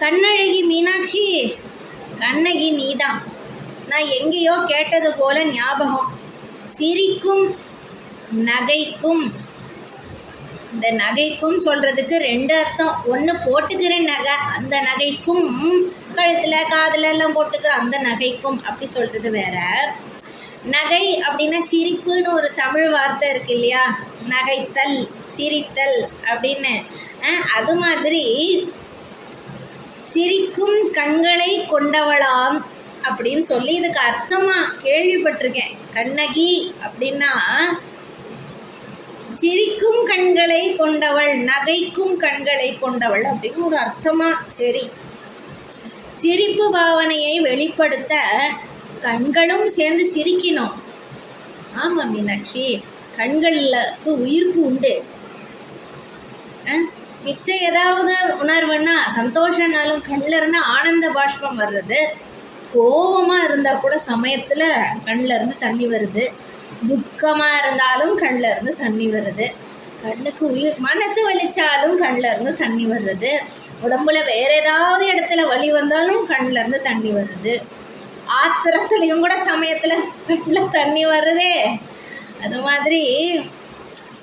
கண்ணழகி மீனாட்சி, கண்ணகி நீதான். நான் எங்கேயோ கேட்டது போல ஞாபகம். சிரிக்கும் நகைக்கும். இந்த நகைக்கும் சொல்றதுக்கு ரெண்டு அர்த்தம். ஒன்று போட்டுக்கிற நகை, அந்த நகைக்கும், கழுத்தில் காதில் எல்லாம் போட்டுக்கிற அந்த நகைக்கும் அப்படி சொல்றது வேற. நகை அப்படின்னா சிரிப்புன்னு ஒரு தமிழ் வார்த்தை இருக்கு இல்லையா, நகைத்தல் சிரித்தல் அப்படின்னு. அது மாதிரி சிரிக்கும் கண்களை கொண்டவளாம் அப்படின்னு சொல்லி இதுக்கு அர்த்தமா கேள்விப்பட்டிருக்கேன். கண்ணகி அப்படின்னா சிரிக்கும் கண்களை கொண்டவள், நகைக்கும் கண்களை கொண்டவள் அப்படின்னு ஒரு அர்த்தமா. சரி, சிரிப்பு பாவனையை வெளிப்படுத்த கண்களும் சேர்ந்து சிரிக்கணும். ஆமா மீனாட்சி, கண்களுக்கு உயிர்ப்பு உண்டு. மிச்சம் ஏதாவது உணர்வுன்னா சந்தோஷம்னாலும் கண்ணில் இருந்து ஆனந்த பாஷ்பம் வர்றது, கோபமாக இருந்தால் கூட சமயத்தில் கண்ணில் இருந்து தண்ணி வருது, துக்கமாக இருந்தாலும் கண்ணில் இருந்து தண்ணி வருது, கண்ணுக்கு உயிர், மனசு வலிச்சாலும் கண்ணில் இருந்து தண்ணி வர்றது, உடம்புல வேற ஏதாவது இடத்துல வலி வந்தாலும் கண்ணில் இருந்து தண்ணி வருது, ஆத்திரத்துலேயும் கூட சமயத்தில் கண்ணில் தண்ணி வருதே. அது மாதிரி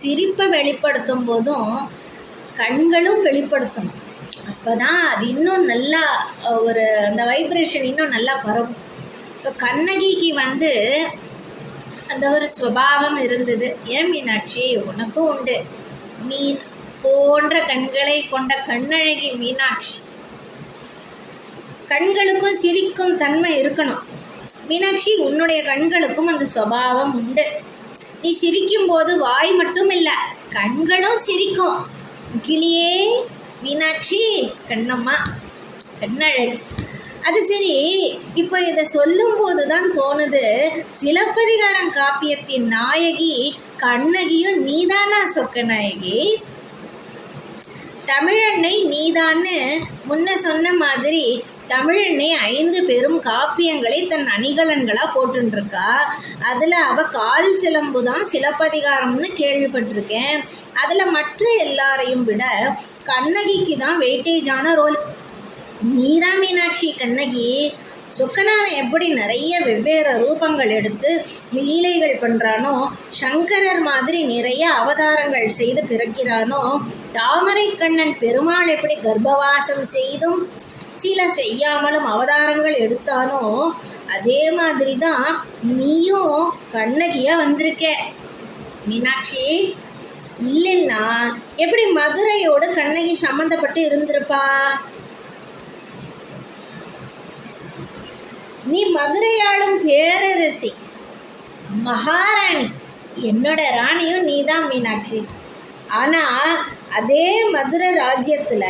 சிரிப்பை வெளிப்படுத்தும் போதும் கண்களும் வெளிப்படுத்தணும். அப்போ தான் அது இன்னும் நல்லா ஒரு அந்த வைப்ரேஷன் இன்னும் நல்லா பரவும். ஸோ கண்ணகிக்கு அந்த ஒரு ஸ்வபாவம் இருந்தது. ஏன் மீனாட்சி, உனக்கும் உண்டு. மீன் போன்ற கண்களை கொண்ட கண்ணழகி மீனாட்சி. கண்களுக்கும் சிரிக்கும் தன்மை இருக்கணும். மீனாட்சி, உன்னுடைய கண்களுக்கும் அந்த ஸ்வபாவம் உண்டு. நீ சிரிக்கும் போது வாய் மட்டும் இல்லை, கண்களும் சிரிக்கும். கிளியே மீனாட்சி, கண்ணம்மா, கண்ணழகி. அது சரி, இப்போ இதை சொல்லும் போது தான் தோணுது, சிலப்பதிகாரம் காப்பியத்தின் நாயகி கண்ணகியும் நீதானா சொக்க நாயகி? தமிழன்னை நீதான்னு முன்ன சொன்ன மாதிரி தமிழன்னை 5 பெரும் காப்பியங்களை தன் அணிகலன்களாக போட்டுருக்கா. அதில் அவள் கால் சிலம்பு தான் சிலப்பதிகாரம்னு கேள்விப்பட்டிருக்கேன். அதில் மற்ற எல்லாரையும் விட கண்ணகிக்கு தான் வெயிட்டேஜான ரோல். நீதான் மீனாட்சி கண்ணகி. சொக்கநாதன் எப்படி நிறைய வெவ்வேறு ரூபங்கள் எடுத்து லீலைகள் பண்ணுறானோ, சங்கரர் மாதிரி நிறைய அவதாரங்கள் செய்து பிறக்கிறானோ, தாமரை கண்ணன் பெருமாள் எப்படி கர்ப்பவாசம் செய்தும் சில செய்யாமலும் அவதாரங்கள் எடுத்தானோ, அதே மாதிரி தான் நீயும் கண்ணகியாக வந்திருக்க மீனாட்சி. இல்லைன்னா எப்படி மதுரையோடு கண்ணகி சம்மந்தப்பட்டு இருந்திருப்பா? நீ மதுரையாளும் பேரரசி, மகாராணி, என்னோட ராணியும் நீதான் மீனாட்சி. ஆனால் அதே மதுரை ராஜ்யத்தில்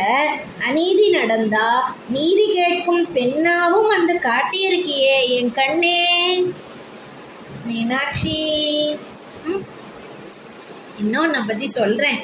அநீதி நடந்தா நீதி கேட்கும் பெண்ணாவும் காட்டியிருக்கியே என் கண்ணே மீனாட்சி. இன்னும் நான் பற்றி சொல்கிறேன்.